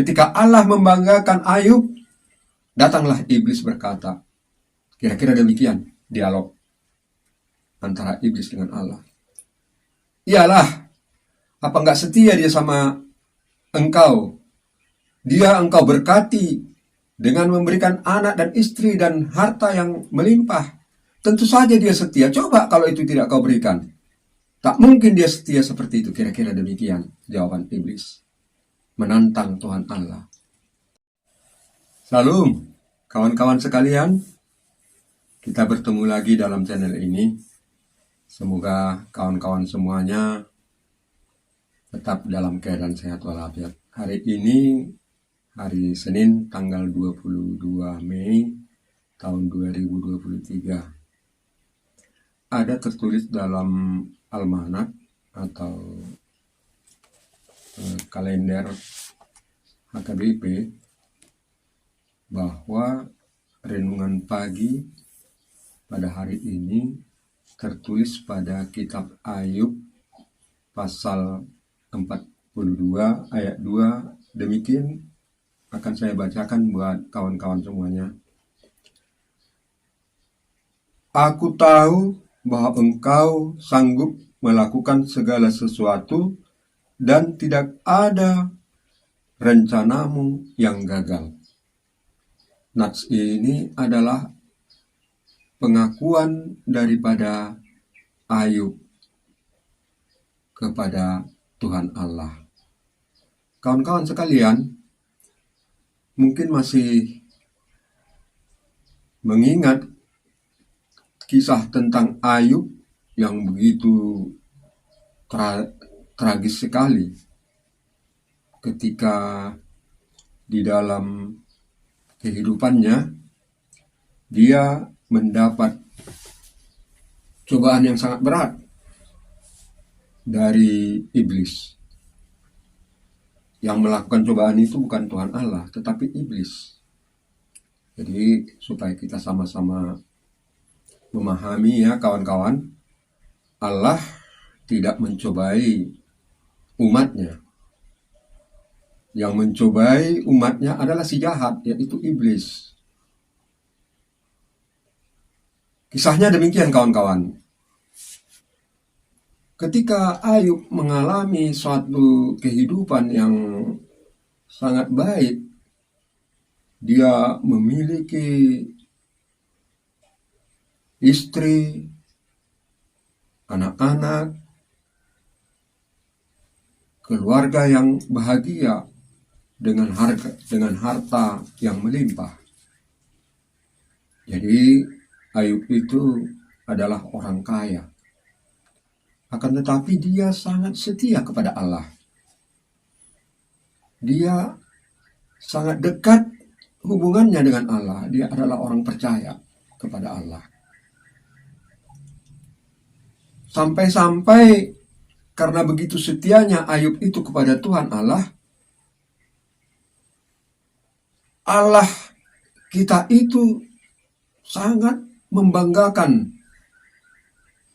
ketika Allah membanggakan Ayub, datanglah iblis berkata. Kira-kira demikian dialog antara iblis dengan Allah. Iyalah, apa enggak setia dia sama engkau? Dia engkau berkati dengan memberikan anak dan istri dan harta yang melimpah. Tentu saja dia setia. Coba kalau itu tidak kau berikan. Tak mungkin dia setia seperti itu. Kira-kira demikian jawaban iblis. Menantang Tuhan Allah. Shalom, kawan-kawan sekalian. Kita bertemu lagi dalam channel ini. Semoga kawan-kawan semuanya tetap dalam keadaan sehat walafiat. Hari ini, hari Senin, tanggal 22 Mei tahun 2023. Ada tertulis dalam almanak atau kalender HKBP bahwa renungan pagi pada hari ini tertulis pada kitab Ayub pasal 42 ayat 2. Demikian akan saya bacakan buat kawan-kawan semuanya. Aku tahu bahwa engkau sanggup melakukan segala sesuatu dan tidak ada rencanamu yang gagal. Nats ini adalah pengakuan daripada Ayub kepada Tuhan Allah. Kawan-kawan sekalian, mungkin masih mengingat kisah tentang Ayub yang begitu tragis sekali ketika di dalam kehidupannya dia mendapat cobaan yang sangat berat dari iblis. Yang melakukan cobaan itu bukan Tuhan Allah, tetapi iblis. Jadi supaya kita sama-sama memahami ya kawan-kawan, Allah tidak mencobai umatnya. Yang mencobai umatnya adalah si jahat, yaitu iblis. Kisahnya demikian kawan-kawan. Ketika Ayub mengalami suatu kehidupan yang sangat baik, dia memiliki istri, anak-anak, keluarga yang bahagia dengan harta yang melimpah. Jadi Ayub itu adalah orang kaya. Akan tetapi dia sangat setia kepada Allah. Dia sangat dekat hubungannya dengan Allah. Dia adalah orang percaya kepada Allah. Sampai-sampai karena begitu setianya Ayub itu kepada Tuhan Allah, Allah kita itu sangat membanggakan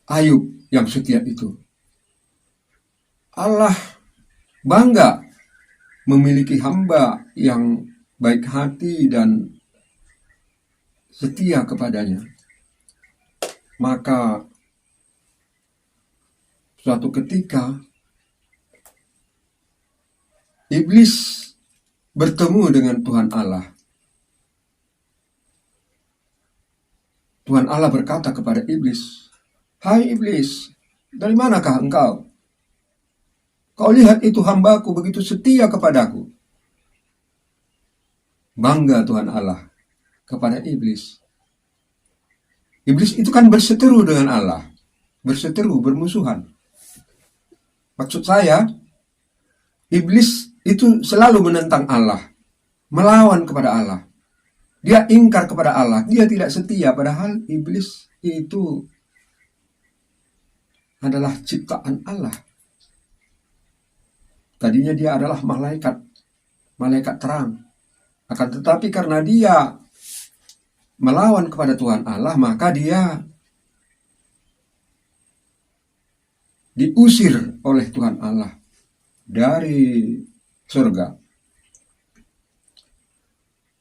Ayub yang setia itu. Allah bangga memiliki hamba yang baik hati dan setia kepadanya. Maka suatu ketika iblis bertemu dengan Tuhan Allah. Tuhan Allah berkata kepada iblis, "Hai iblis, dari manakah engkau? Kau lihat itu hambaku begitu setia kepadaku." Bangga Tuhan Allah kepada iblis. Iblis itu kan berseteru dengan Allah. Berseteru, bermusuhan. Maksud saya, iblis itu selalu menentang Allah. Melawan kepada Allah. Dia ingkar kepada Allah. Dia tidak setia. Padahal iblis itu adalah ciptaan Allah. Tadinya dia adalah malaikat terang. Akan tetapi karena dia melawan kepada Tuhan Allah, maka dia diusir oleh Tuhan Allah dari surga.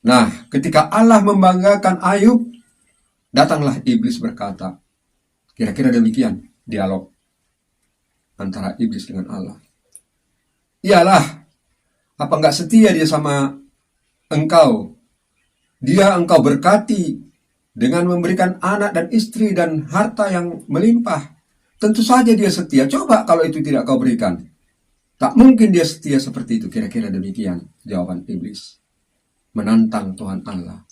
Nah, ketika Allah membanggakan Ayub, datanglah iblis berkata, kira-kira demikian dialog antara iblis dengan Allah. Iyalah, apa enggak setia dia sama engkau? Dia engkau berkati dengan memberikan anak dan istri dan harta yang melimpah. Tentu saja dia setia. Coba kalau itu tidak kau berikan. Tak mungkin dia setia seperti itu. Kira-kira demikian jawaban iblis. Menantang Tuhan Allah.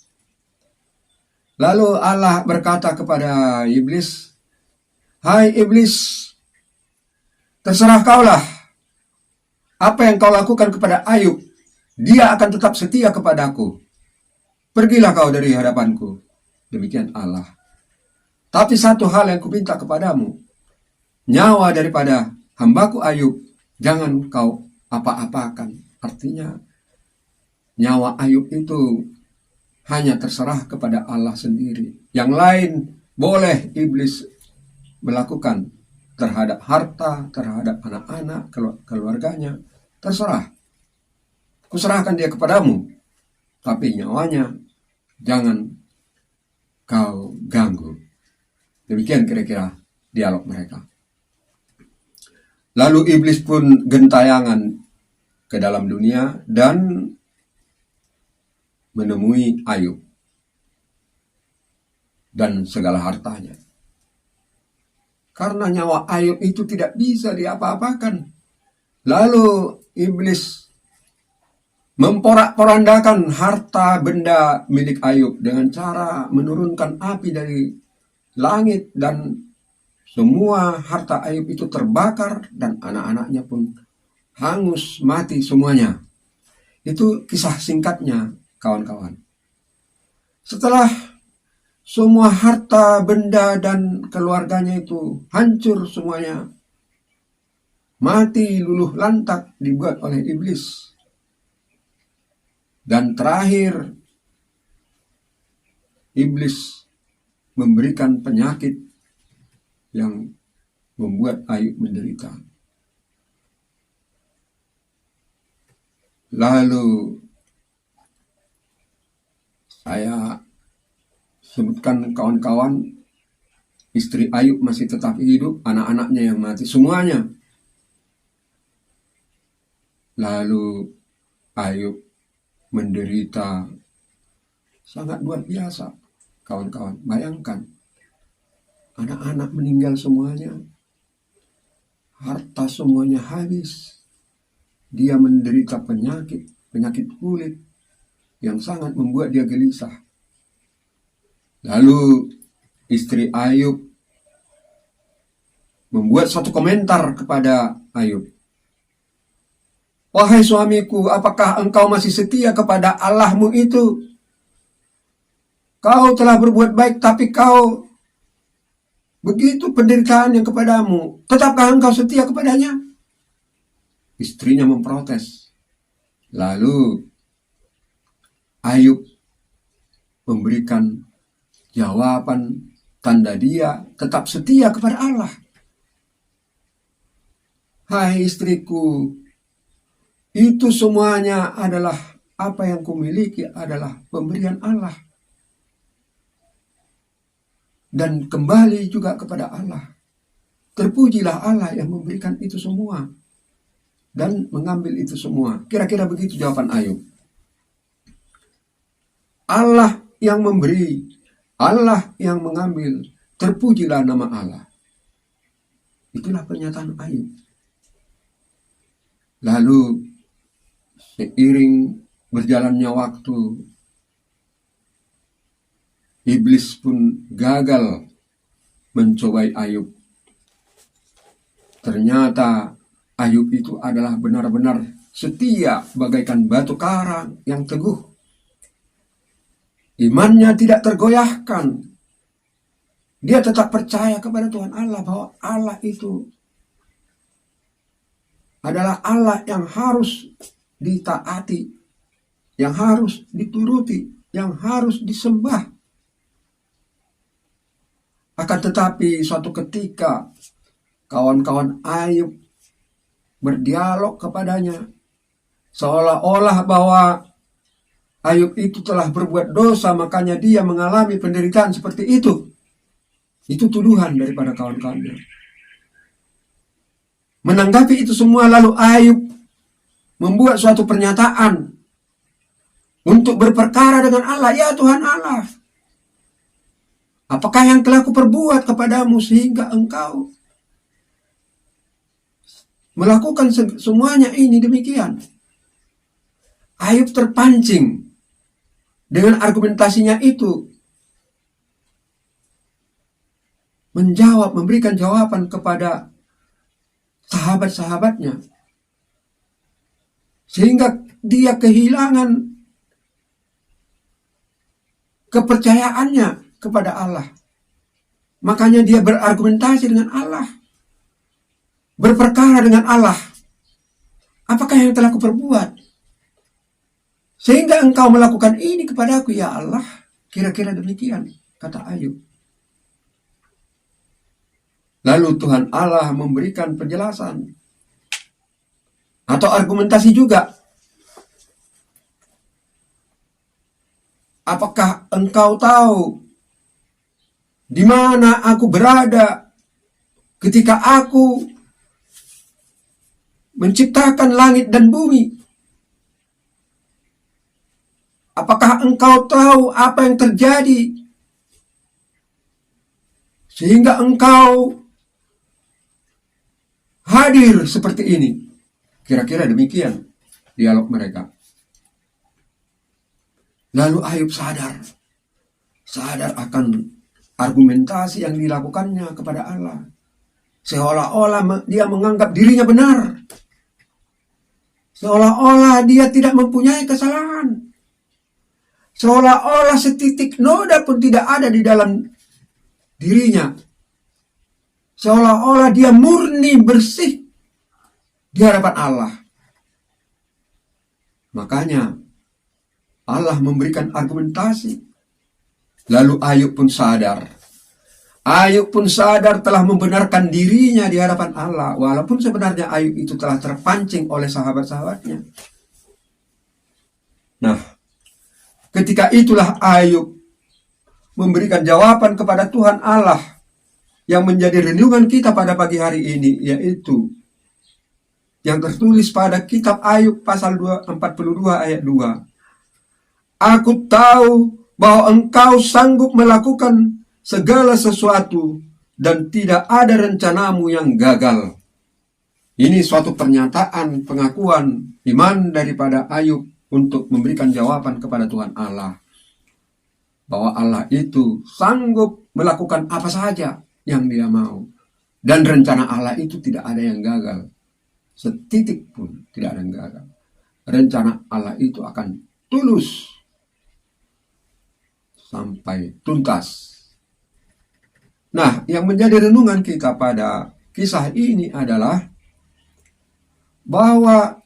Lalu Allah berkata kepada iblis, hai iblis, terserah kaulah apa yang kau lakukan kepada Ayub. Dia akan tetap setia kepadaku. Pergilah kau dari hadapanku. Demikian Allah. Tapi satu hal yang kuminta kepadamu, nyawa daripada hambaku Ayub jangan kau apa-apakan. Artinya nyawa Ayub itu hanya terserah kepada Allah sendiri. Yang lain boleh iblis melakukan terhadap harta, terhadap anak-anak, keluarganya. Terserah. Kuserahkan dia kepadamu. Tapi nyawanya jangan kau ganggu. Demikian kira-kira dialog mereka. Lalu iblis pun gentayangan ke dalam dunia dan menemui Ayub dan segala hartanya. Karena nyawa Ayub itu tidak bisa diapa-apakan. Lalu iblis memporak-porandakan harta benda milik Ayub dengan cara menurunkan api dari langit, dan semua harta Ayub itu terbakar dan anak-anaknya pun hangus mati semuanya. Itu kisah singkatnya, kawan-kawan. Setelah semua harta benda dan keluarganya itu hancur semuanya, mati luluh lantak dibuat oleh iblis. Dan terakhir, iblis memberikan penyakit yang membuat Ayub menderita. Lalu saya sebutkan kawan-kawan, istri Ayub masih tetap hidup, anak-anaknya yang mati semuanya. Lalu Ayub menderita sangat luar biasa, kawan-kawan. Bayangkan, anak-anak meninggal semuanya, harta semuanya habis. Dia menderita penyakit kulit yang sangat membuat dia gelisah. Lalu istri Ayub membuat suatu komentar kepada Ayub. Wahai suamiku, apakah engkau masih setia kepada Allahmu itu? Kau telah berbuat baik, tapi kau begitu penderitaan yang kepadamu. Tetapkah engkau setia kepadanya? Istrinya memprotes. Lalu Ayub memberikan jawaban tanda dia tetap setia kepada Allah. Hai istriku, itu semuanya adalah apa yang kumiliki adalah pemberian Allah. Dan kembali juga kepada Allah. Terpujilah Allah yang memberikan itu semua dan mengambil itu semua. Kira-kira begitu jawaban Ayub. Allah yang memberi, Allah yang mengambil, terpujilah nama Allah. Itulah pernyataan Ayub. Lalu seiring berjalannya waktu, iblis pun gagal mencobai Ayub. Ternyata Ayub itu adalah benar-benar setia bagaikan batu karang yang teguh. Imannya tidak tergoyahkan. Dia tetap percaya kepada Tuhan Allah bahwa Allah itu adalah Allah yang harus ditaati, yang harus dituruti, yang harus disembah. Akan tetapi suatu ketika kawan-kawan Ayub berdialog kepadanya, seolah-olah bahwa Ayub itu telah berbuat dosa, makanya dia mengalami penderitaan seperti itu. Itu tuduhan daripada kawan-kawannya. Menanggapi itu semua, lalu Ayub membuat suatu pernyataan untuk berperkara dengan Allah. Ya Tuhan Allah, apakah yang telah kuperbuat kepadamu sehingga engkau melakukan semuanya ini demikian? Ayub terpancing dengan argumentasinya itu, memberikan jawaban kepada sahabat-sahabatnya, sehingga dia kehilangan kepercayaannya kepada Allah. Makanya dia berargumentasi dengan Allah, berperkara dengan Allah. Apakah yang telah kuperbuat sehingga engkau melakukan ini kepadaku, ya Allah? Kira-kira demikian kata Ayub. Lalu Tuhan Allah memberikan penjelasan atau argumentasi juga. Apakah engkau tahu di mana aku berada ketika aku menciptakan langit dan bumi? Apakah engkau tahu apa yang terjadi sehingga engkau hadir seperti ini? Kira-kira demikian dialog mereka. Lalu Ayub sadar akan argumentasi yang dilakukannya kepada Allah. Seolah-olah dia menganggap dirinya benar. Seolah-olah dia tidak mempunyai kesalahan. Seolah-olah setitik noda pun tidak ada di dalam dirinya. Seolah-olah dia murni bersih di hadapan Allah. Makanya Allah memberikan argumentasi. Lalu Ayub pun sadar. Ayub pun sadar telah membenarkan dirinya di hadapan Allah. Walaupun sebenarnya Ayub itu telah terpancing oleh sahabat-sahabatnya. Nah, ketika itulah Ayub memberikan jawaban kepada Tuhan Allah yang menjadi renungan kita pada pagi hari ini, yaitu yang tertulis pada kitab Ayub pasal 42 ayat 2. Aku tahu bahwa engkau sanggup melakukan segala sesuatu dan tidak ada rencanamu yang gagal. Ini suatu pernyataan pengakuan iman daripada Ayub untuk memberikan jawaban kepada Tuhan Allah. Bahwa Allah itu sanggup melakukan apa saja yang dia mau. Dan rencana Allah itu tidak ada yang gagal. Setitik pun tidak ada yang gagal. Rencana Allah itu akan tulus sampai tuntas. Nah, yang menjadi renungan kita pada kisah ini adalah bahwa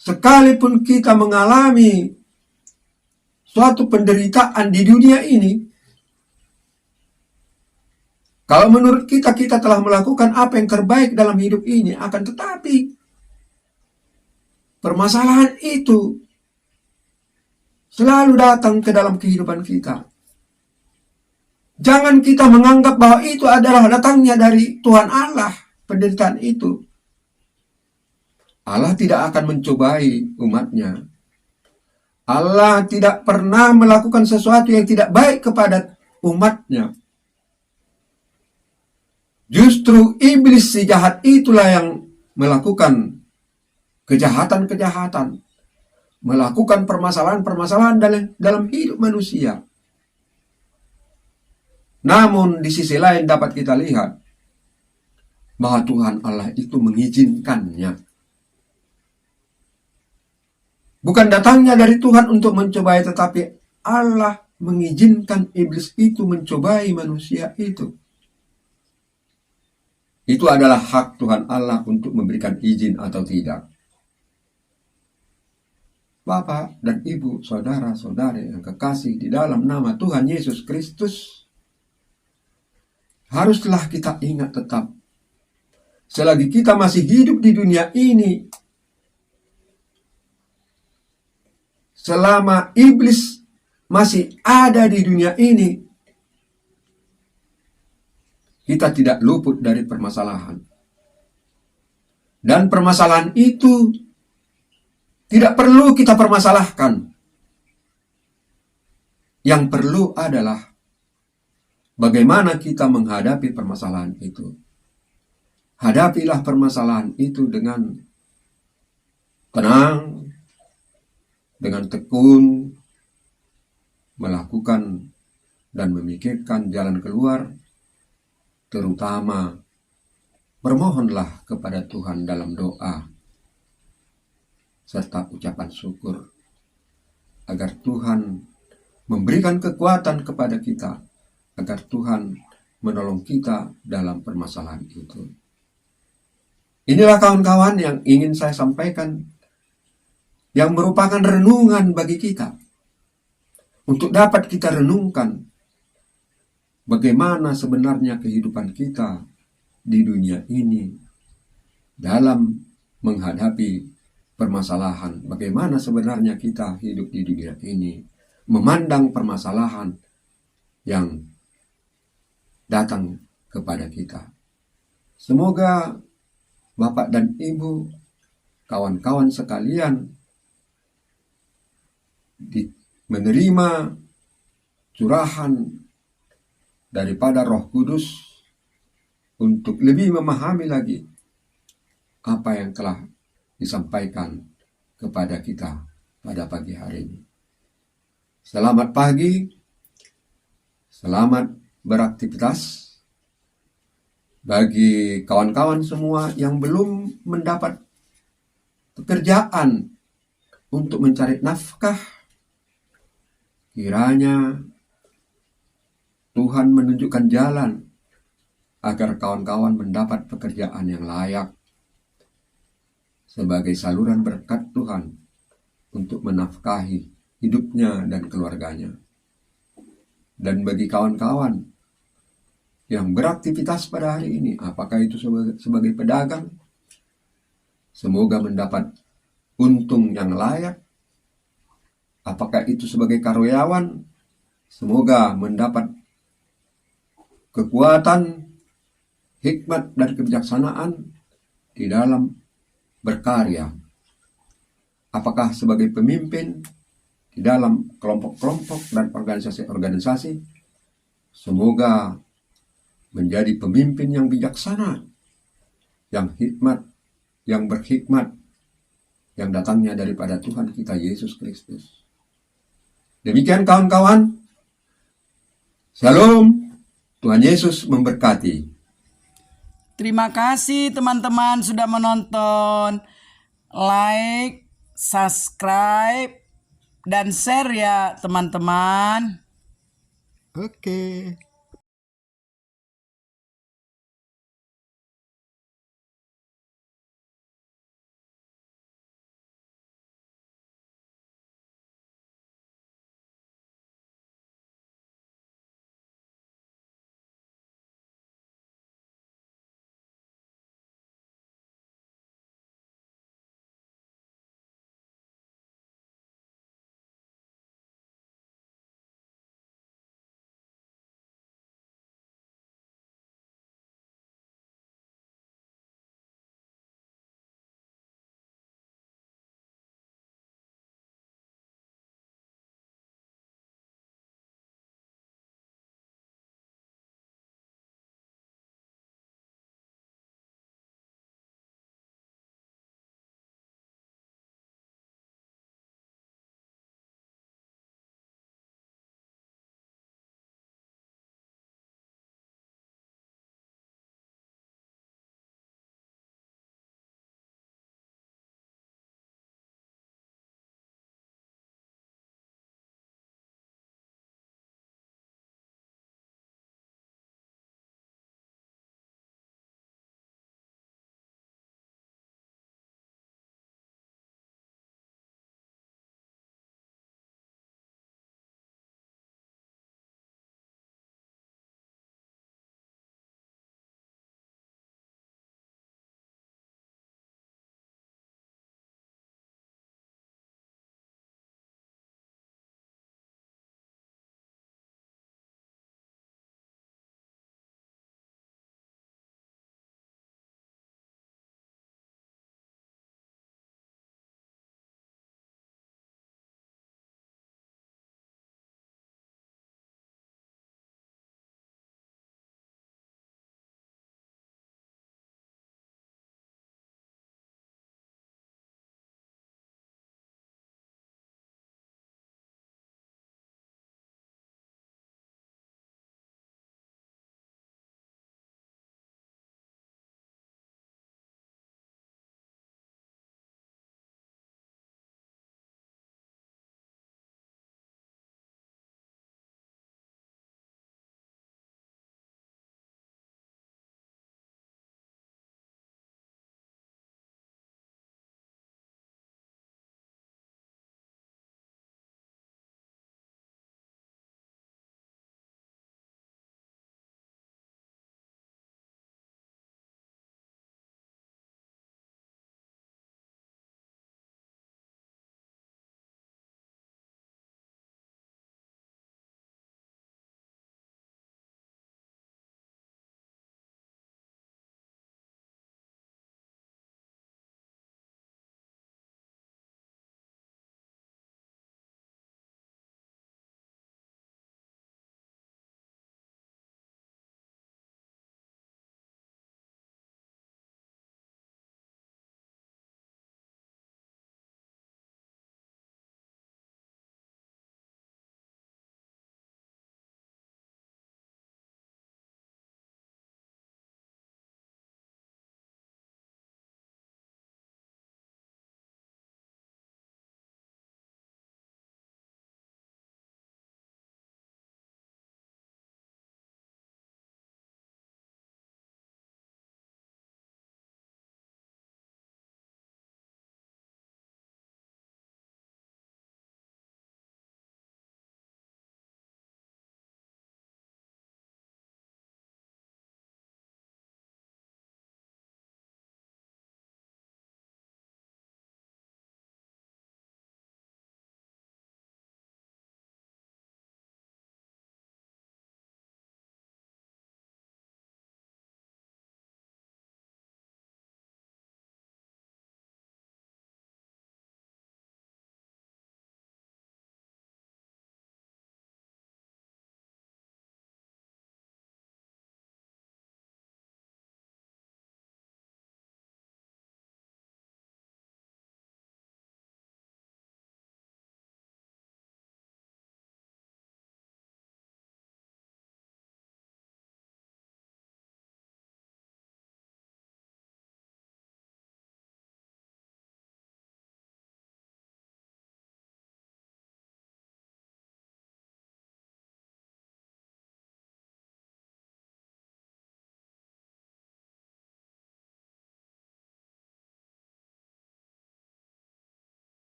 sekalipun kita mengalami suatu penderitaan di dunia ini, kalau menurut kita telah melakukan apa yang terbaik dalam hidup ini, akan tetapi permasalahan itu selalu datang ke dalam kehidupan kita. Jangan kita menganggap bahwa itu adalah datangnya dari Tuhan Allah, penderitaan itu. Allah tidak akan mencobai umatnya. Allah tidak pernah melakukan sesuatu yang tidak baik kepada umatnya. Justru iblis si jahat itulah yang melakukan kejahatan-kejahatan, melakukan permasalahan-permasalahan dalam hidup manusia. Namun di sisi lain dapat kita lihat bahwa Tuhan Allah itu mengizinkannya. Bukan datangnya dari Tuhan untuk mencobai, tetapi Allah mengizinkan iblis itu mencobai manusia itu. Itu adalah hak Tuhan Allah untuk memberikan izin atau tidak. Bapak dan Ibu, saudara-saudari yang kekasih di dalam nama Tuhan Yesus Kristus, haruslah kita ingat tetap, selagi kita masih hidup di dunia ini, selama iblis masih ada di dunia ini, kita tidak luput dari permasalahan. Dan permasalahan itu tidak perlu kita permasalahkan. Yang perlu adalah bagaimana kita menghadapi permasalahan itu. Hadapilah permasalahan itu dengan tenang, dengan tekun, melakukan dan memikirkan jalan keluar, terutama bermohonlah kepada Tuhan dalam doa serta ucapan syukur agar Tuhan memberikan kekuatan kepada kita, agar Tuhan menolong kita dalam permasalahan itu. Inilah kawan-kawan yang ingin saya sampaikan, yang merupakan renungan bagi kita, untuk dapat kita renungkan bagaimana sebenarnya kehidupan kita di dunia ini dalam menghadapi permasalahan. Bagaimana sebenarnya kita hidup di dunia ini, memandang permasalahan yang datang kepada kita. Semoga Bapak dan Ibu, kawan-kawan sekalian, menerima curahan daripada Roh Kudus untuk lebih memahami lagi apa yang telah disampaikan kepada kita pada pagi hari ini. Selamat pagi, selamat beraktivitas. Bagi kawan-kawan semua yang belum mendapat pekerjaan untuk mencari nafkah, kiranya Tuhan menunjukkan jalan agar kawan-kawan mendapat pekerjaan yang layak sebagai saluran berkat Tuhan untuk menafkahi hidupnya dan keluarganya. Dan bagi kawan-kawan yang beraktivitas pada hari ini, apakah itu sebagai pedagang, semoga mendapat untung yang layak. Apakah itu sebagai karyawan, semoga mendapat kekuatan, hikmat, dan kebijaksanaan di dalam berkarya. Apakah sebagai pemimpin di dalam kelompok-kelompok dan organisasi-organisasi, semoga menjadi pemimpin yang bijaksana, yang hikmat, yang berhikmat, yang datangnya daripada Tuhan kita Yesus Kristus. Demikian kawan-kawan. Shalom. Tuhan Yesus memberkati. Terima kasih teman-teman sudah menonton. Like, subscribe, dan share ya teman-teman. Oke.